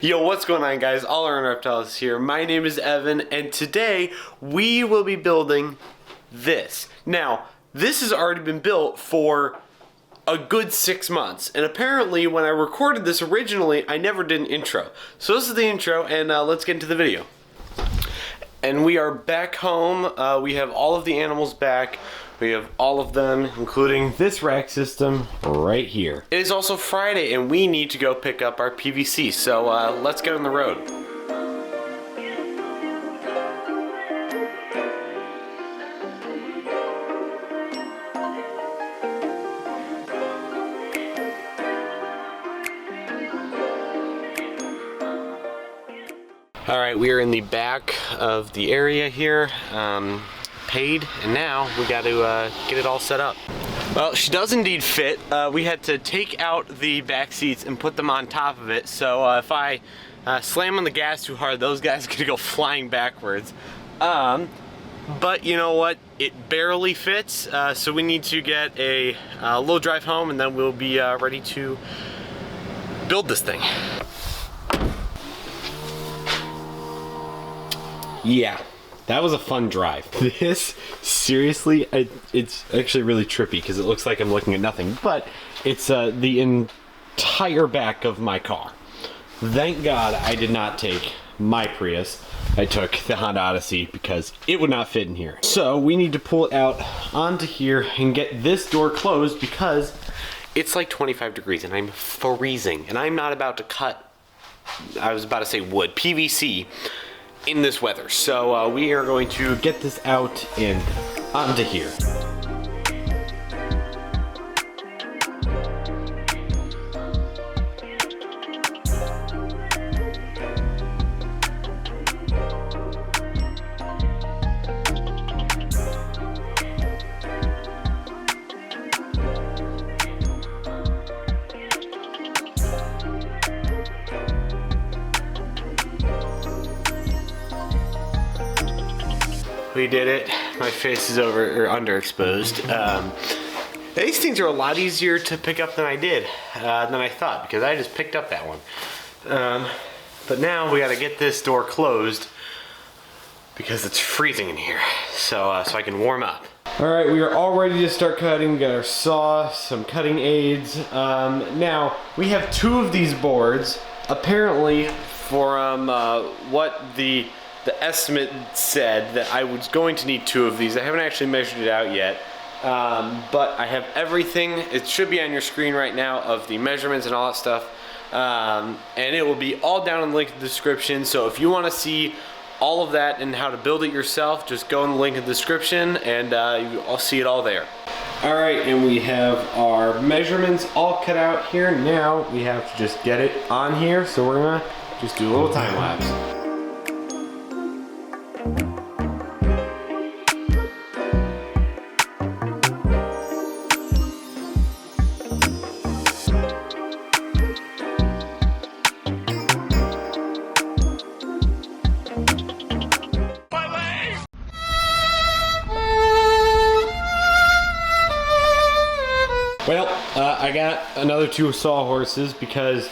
Yo, what's going on, guys? All Around Reptiles here. My name is Evan, and today we will be building this. Now, this has already been built for a good 6 months, and apparently when I recorded this originally, I never did an intro. So this is the intro, and let's get into the video. And we are back home. We have all of the animals back. We have all of them, including this rack system right here. It is also Friday, and we need to go pick up our PVC, so let's get on the road. Alright, we are in the back of the area here. Paid, and now we got to get it all set up. Well, she does indeed fit. We had to take out the back seats and put them on top of it, so if I slam on the gas too hard, those guys are gonna go flying backwards. But you know what? It barely fits, so we need to get a little drive home, and then we'll be ready to build this thing. Yeah. That was a fun drive. This, seriously, it's actually really trippy because it looks like I'm looking at nothing, but it's the entire back of my car. Thank God I did not take my Prius. I took the Honda Odyssey because it would not fit in here. So we need to pull it out onto here and get this door closed because it's like 25 degrees and I'm freezing. And I'm not about to cut, I was about to say wood, PVC, in this weather. So we are going to get this out and onto here. We did it. My face is underexposed. These things are a lot easier to pick up than I did, than I thought, because I just picked up that one. But now we got to get this door closed because it's freezing in here, so so I can warm up. All right, we are all ready to start cutting. We got our saw, some cutting aids. Now we have 2 of these boards. Apparently, for what the estimate said that I was going to need 2 of these. I haven't actually measured it out yet, but I have everything. It should be on your screen right now of the measurements and all that stuff, and it will be all down in the link in the description. So if you want to see all of that and how to build it yourself, just go in the link in the description and you'll see it all there. All right, and we have our measurements all cut out here. Now we have to just get it on here, so we're gonna just do a little time lapse. Well, I got another 2 sawhorses because,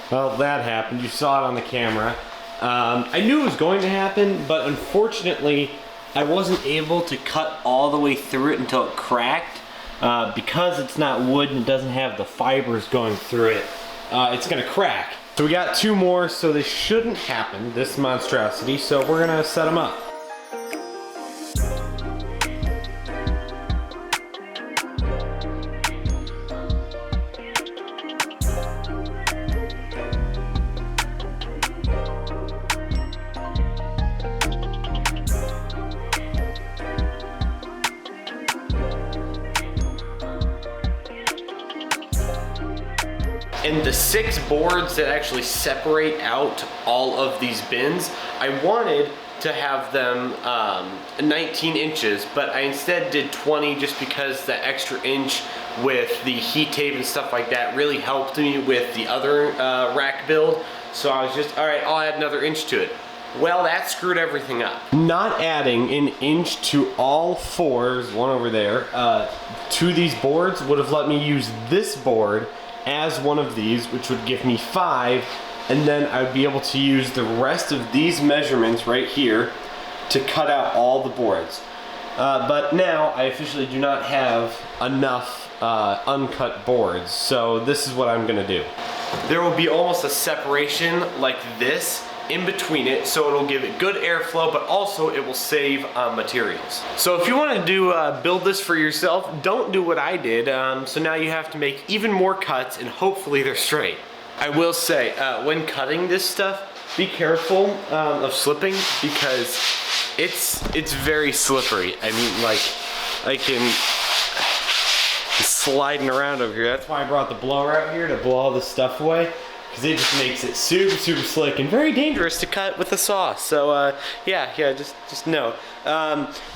well, that happened. You saw it on the camera. I knew it was going to happen, but unfortunately, I wasn't able to cut all the way through it until it cracked. Because it's not wood and doesn't have the fibers going through it, it's gonna crack. So we got 2 more, so this shouldn't happen, this monstrosity, so we're gonna set them up. And the 6 boards that actually separate out all of these bins, I wanted to have them 19 inches, but I instead did 20 just because the extra inch with the heat tape and stuff like that really helped me with the other rack build. So I was just, all right, I'll add another inch to it. Well, that screwed everything up. Not adding an inch to all 4s, one over there, to these boards would have let me use this board as one of these, which would give me 5 and then I would be able to use the rest of these measurements right here to cut out all the boards. But now I officially do not have enough uncut boards, so this is what I'm gonna do. There will be almost a separation like this in between it, so it'll give it good airflow, but also it will save materials. So if you want to build this for yourself, don't do what I did. So now you have to make even more cuts, and hopefully they're straight. I will say, when cutting this stuff, be careful of slipping, because it's very slippery. I mean, like, I can sliding around over here. That's why I brought the blower out here, to blow all this stuff away, because it just makes it super, super slick and very dangerous to cut with a saw. So yeah, just know.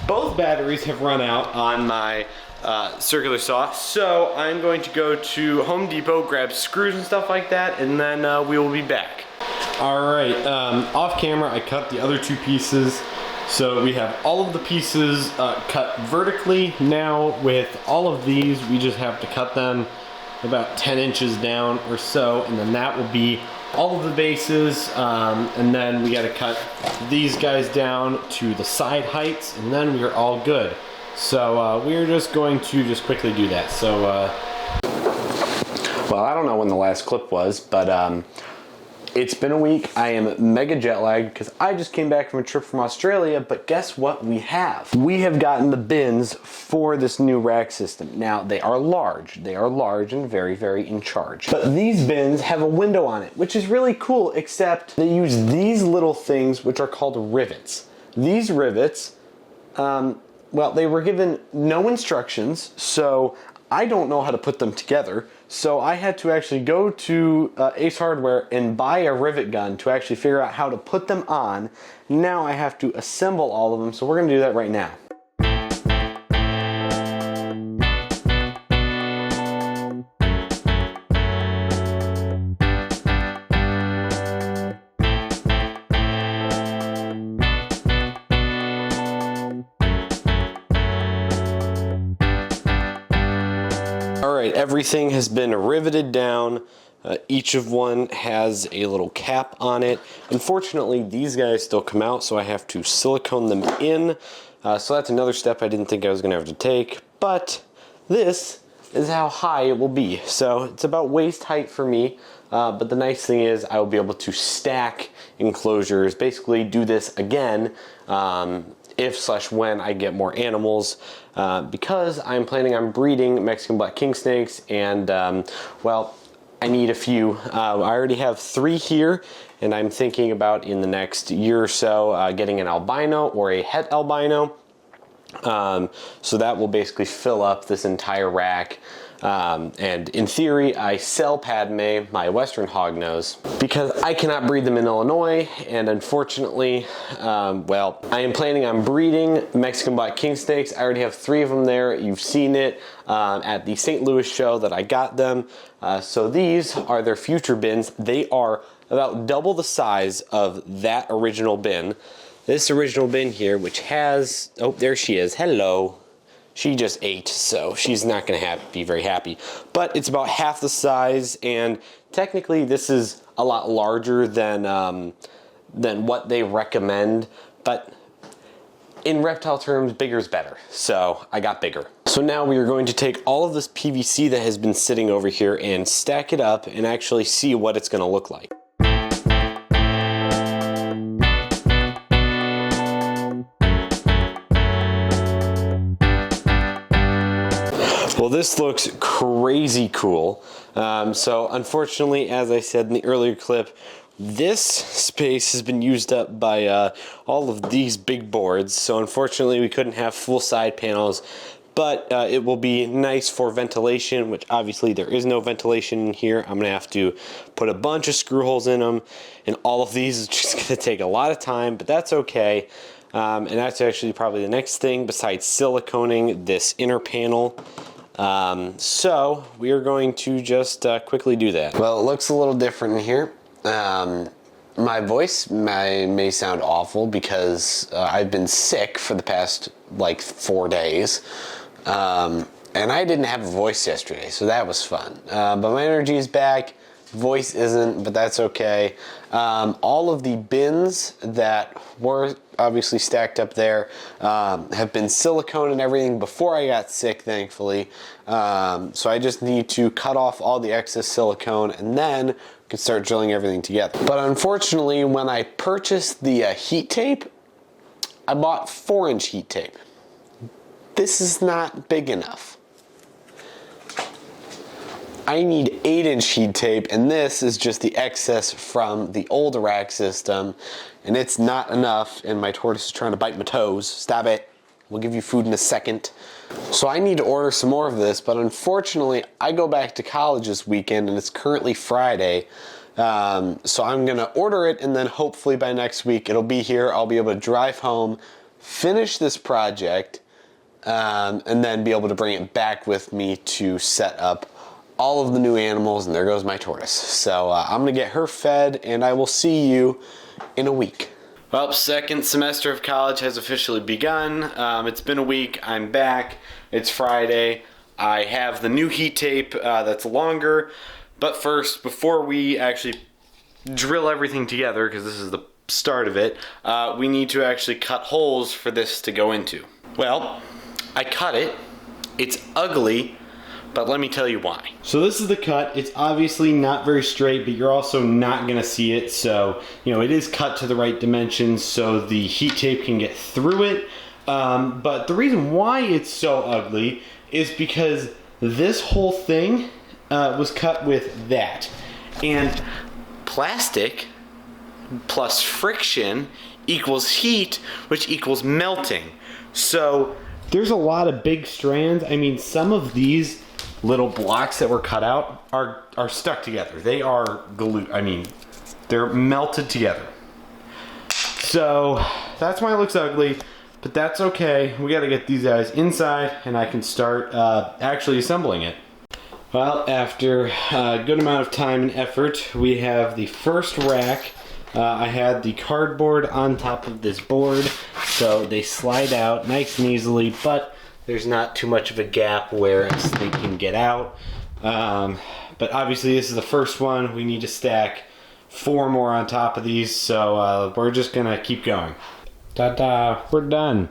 Both batteries have run out on my circular saw, so I'm going to go to Home Depot, grab screws and stuff like that, and then we will be back. All right, off camera I cut the other two pieces. So we have all of the pieces cut vertically. Now with all of these, we just have to cut them about 10 inches down or so, and then that will be all of the bases, and then we got to cut these guys down to the side heights, and then we're all good. So we're just going to just quickly do that. So well, I don't know when the last clip was, but it's been a week. I am mega jet lagged because I just came back from a trip from Australia, but guess what we have? We have gotten the bins for this new rack system. Now, they are large. They are large and very, very in charge. But these bins have a window on it, which is really cool, except they use these little things, which are called rivets. These rivets, well, they were given no instructions, so I don't know how to put them together. So I had to actually go to Ace Hardware and buy a rivet gun to actually figure out how to put them on. Now I have to assemble all of them, so we're gonna do that right now. Alright, everything has been riveted down. Each of one has a little cap on it. Unfortunately, these guys still come out, so I have to silicone them in. So that's another step I didn't think I was going to have to take. But this is how high it will be. So it's about waist height for me. But the nice thing is I will be able to stack enclosures, basically do this again if/when I get more animals, because I'm planning on breeding Mexican black king snakes, and well, I need a few. I already have 3 here, and I'm thinking about in the next year or so getting an albino or a het albino. So that will basically fill up this entire rack. And in theory, I sell Padme, my Western hognose, because I cannot breed them in Illinois, and unfortunately, well, I am planning on breeding Mexican black king snakes. I already have 3 of them there. You've seen it at the St. Louis show that I got them. So these are their future bins. They are about double the size of that original bin. This original bin here, which has, oh, there she is, hello. She just ate, so she's not gonna be very happy. But it's about half the size, and technically this is a lot larger than what they recommend, but in reptile terms, bigger is better. So I got bigger. So now we are going to take all of this PVC that has been sitting over here and stack it up and actually see what it's gonna look like. Well, this looks crazy cool. So unfortunately, as I said in the earlier clip, this space has been used up by all of these big boards. So unfortunately, we couldn't have full side panels, but it will be nice for ventilation, which obviously there is no ventilation in here. I'm gonna have to put a bunch of screw holes in them, and all of these is just gonna take a lot of time, but that's okay. And that's actually probably the next thing besides siliconing this inner panel. So we are going to just quickly do that. Well, it looks a little different in here. My voice may sound awful because I've been sick for the past like 4 days, and I didn't have a voice yesterday, so that was fun. But my energy is back, Voice isn't, but that's okay. All of the bins that were obviously stacked up there have been silicone and everything before I got sick, thankfully. So I just need to cut off all the excess silicone and then we can start drilling everything together. But unfortunately, when I purchased the heat tape, I bought 4-inch heat tape. This is not big enough. I need 8-inch heat tape, and this is just the excess from the old rack system, and it's not enough, and my tortoise is trying to bite my toes. Stop it. We'll give you food in a second. So I need to order some more of this, but unfortunately, I go back to college this weekend, and it's currently Friday, so I'm gonna order it, and then hopefully by next week, it'll be here. I'll be able to drive home, finish this project, and then be able to bring it back with me to set up all of the new animals, and there goes my tortoise. So I'm gonna get her fed, and I will see you in a week. Well, second semester of college has officially begun. It's been a week. I'm back. It's Friday. I have the new heat tape that's longer. But first, before we actually drill everything together, because this is the start of it, we need to actually cut holes for this to go into. Well, I cut it. It's ugly. But let me tell you why. So this is the cut. It's obviously not very straight, but you're also not gonna see it. So, it is cut to the right dimensions so the heat tape can get through it. But the reason why it's so ugly is because this whole thing was cut with that. And plastic plus friction equals heat, which equals melting. So there's a lot of big strands. I mean, some of these little blocks that were cut out are stuck together. They are glued. I mean, they're melted together. So that's why it looks ugly, but that's okay. We got to get these guys inside, and I can start actually assembling it. Well, after a good amount of time and effort, we have the first rack. I had the cardboard on top of this board, so they slide out nice and easily, but there's not too much of a gap where they can get out. But obviously this is the first one. We need to stack 4 more on top of these, so we're just gonna keep going. Ta-da, we're done.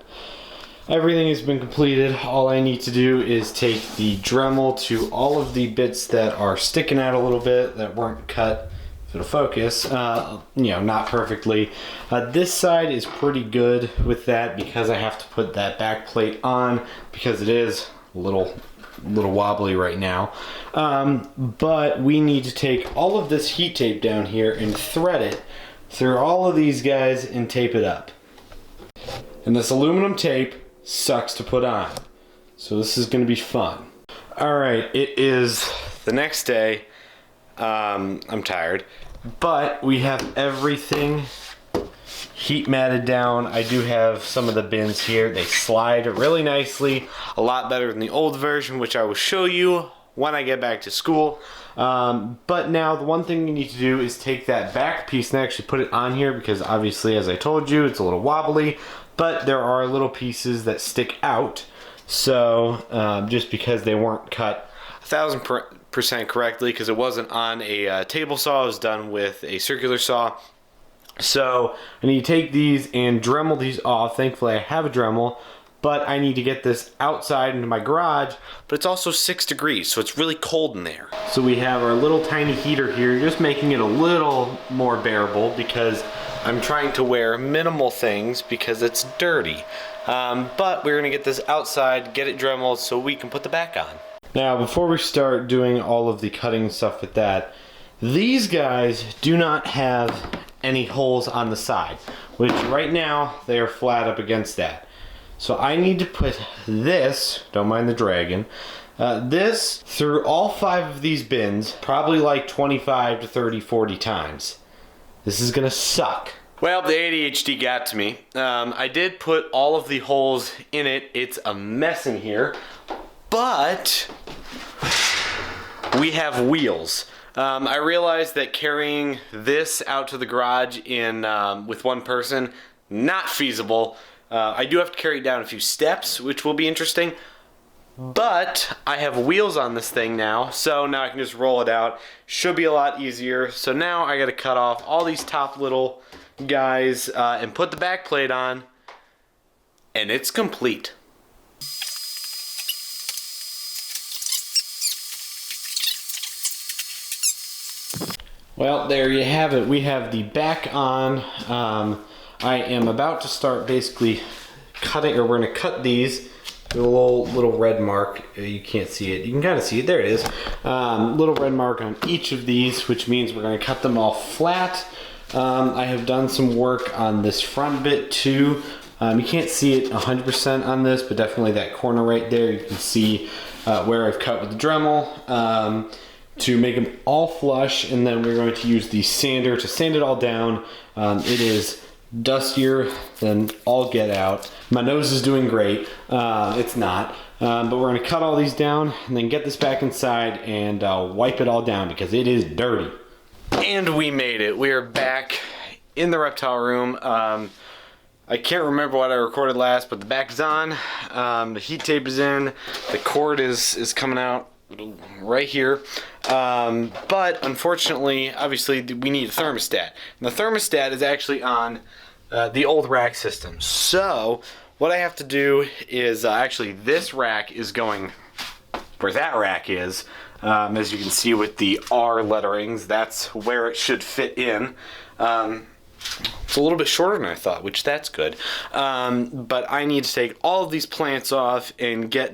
Everything has been completed. All I need to do is take the Dremel to all of the bits that are sticking out a little bit that weren't cut. It'll focus, not perfectly. This side is pretty good with that because I have to put that back plate on because it is a little wobbly right now. But we need to take all of this heat tape down here and thread it through all of these guys and tape it up. And this aluminum tape sucks to put on. So this is gonna be fun. All right, it is the next day. I'm tired, but we have everything heat matted down. I do have some of the bins here. They slide really nicely, a lot better than the old version, which I will show you when I get back to school. But now the one thing you need to do is take that back piece and actually put it on here because obviously, as I told you, it's a little wobbly, but there are little pieces that stick out. So just because they weren't cut 1000% correctly, because it wasn't on a table saw, it was done with a circular saw. So I need to take these and Dremel these off. Thankfully I have a Dremel, but I need to get this outside into my garage, but it's also 6 degrees, so it's really cold in there. So we have our little tiny heater here, just making it a little more bearable because I'm trying to wear minimal things because it's dirty. But we're gonna get this outside, get it Dremeled so we can put the back on. Now, before we start doing all of the cutting stuff with that, these guys do not have any holes on the side, which right now they are flat up against that. So I need to put this, don't mind the dragon, this through all 5 of these bins, probably like 25 to 30, 40 times. This is gonna suck. Well, the ADHD got to me. I did put all of the holes in it. It's a mess in here. But we have wheels. I realized that carrying this out to the garage in with one person, not feasible. I do have to carry it down a few steps, which will be interesting. But I have wheels on this thing now, so now I can just roll it out. Should be a lot easier. So now I gotta cut off all these top little guys and put the back plate on, and it's complete. Well, there you have it. We have the back on. I am about to start basically cutting, or we're gonna cut these. A little red mark. You can't see it. You can kind of see it. There it is. Little red mark on each of these, which means we're gonna cut them all flat. I have done some work on this front bit too. You can't see it 100% on this, but definitely that corner right there, you can see where I've cut with the Dremel. To make them all flush, and then we're going to use the sander to sand it all down. It is dustier than all get out. My nose is doing great. It's not. But we're going to cut all these down and then get this back inside and wipe it all down because it is dirty. And we made it. We are back in the reptile room. I can't remember what I recorded last, but the back is on. The heat tape is in. The cord is coming out right here. But unfortunately, obviously, we need a thermostat. And the thermostat is actually on the old rack system. So what I have to do is actually this rack is going where that rack is. As you can see with the R letterings, that's where it should fit in. It's a little bit shorter than I thought, which that's good. But I need to take all of these plants off and get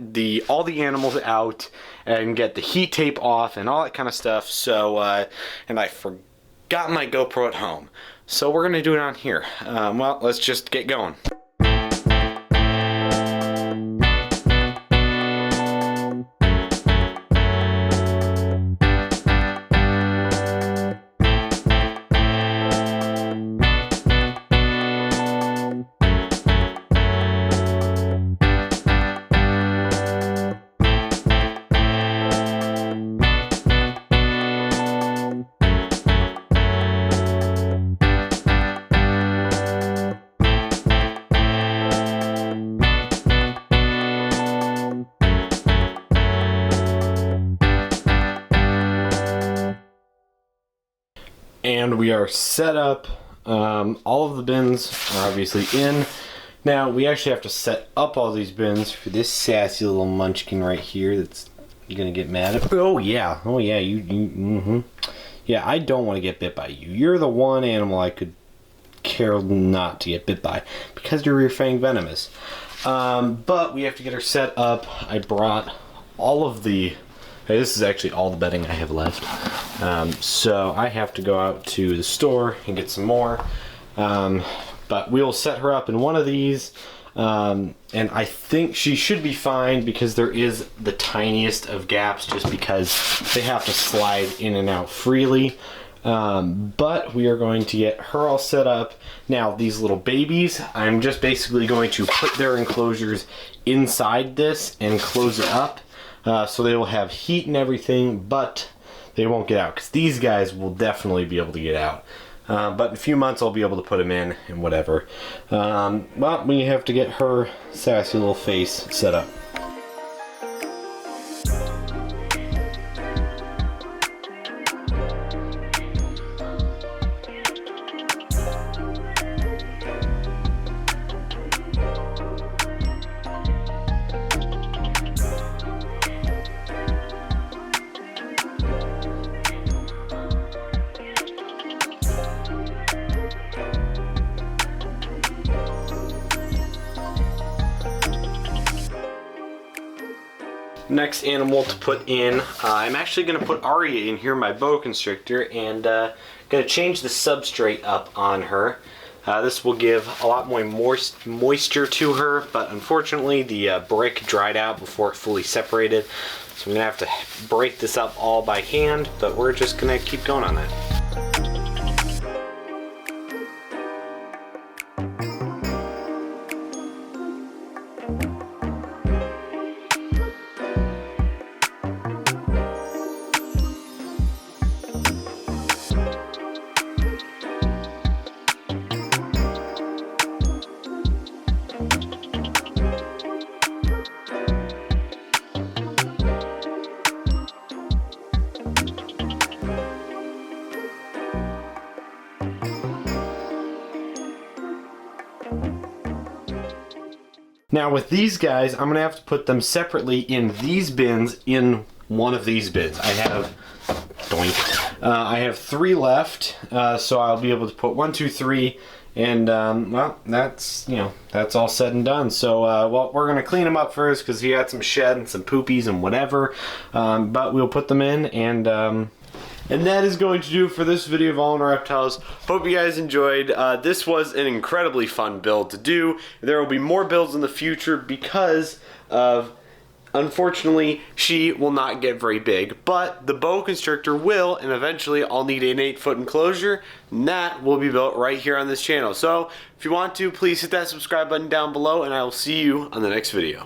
all the animals out and get the heat tape off and all that kind of stuff. So, and I forgot my GoPro at home. So we're gonna do it on here. Well, let's just get going. And we are set up. All of the bins are obviously in. Now we actually have to set up all these bins for this sassy little munchkin right here that's gonna get mad at. Oh yeah, yeah, I don't want to get bit by you. You're the one animal I could care not to get bit by because your rear fang venomous. But we have to get her set up. I brought all of the. Hey, this is actually all the bedding I have left. So I have to go out to the store and get some more. But we'll set her up in one of these. And I think she should be fine because there is the tiniest of gaps just because they have to slide in and out freely. But we are going to get her all set up. Now, these little babies, I'm just basically going to put their enclosures inside this and close it up. So they will have heat and everything, but they won't get out because these guys will definitely be able to get out. But in a few months I'll be able to put them in and whatever. But we have to get her sassy little face set up. Next animal to put in, I'm actually going to put Aria in here, my boa constrictor, and going to change the substrate up on her. This will give a lot more moisture to her, but unfortunately the brick dried out before it fully separated, so I'm going to have to break this up all by hand, but we're just going to keep going on that. Now with these guys, I'm gonna have to put them separately in these bins in one of these bins. I have, doink, I have 3 left, so I'll be able to put 1, 2, 3, and well, that's, you know, that's all said and done. So, well, we're gonna clean them up first because he had some shed and some poopies and whatever, but we'll put them in, and that is going to do it for this video of All in Reptiles. Hope you guys enjoyed. This was an incredibly fun build to do. There will be more builds in the future because of, unfortunately, she will not get very big. But the boa constrictor will, and eventually I'll need an 8-foot enclosure, and that will be built right here on this channel. So if you want to, please hit that subscribe button down below, and I will see you on the next video.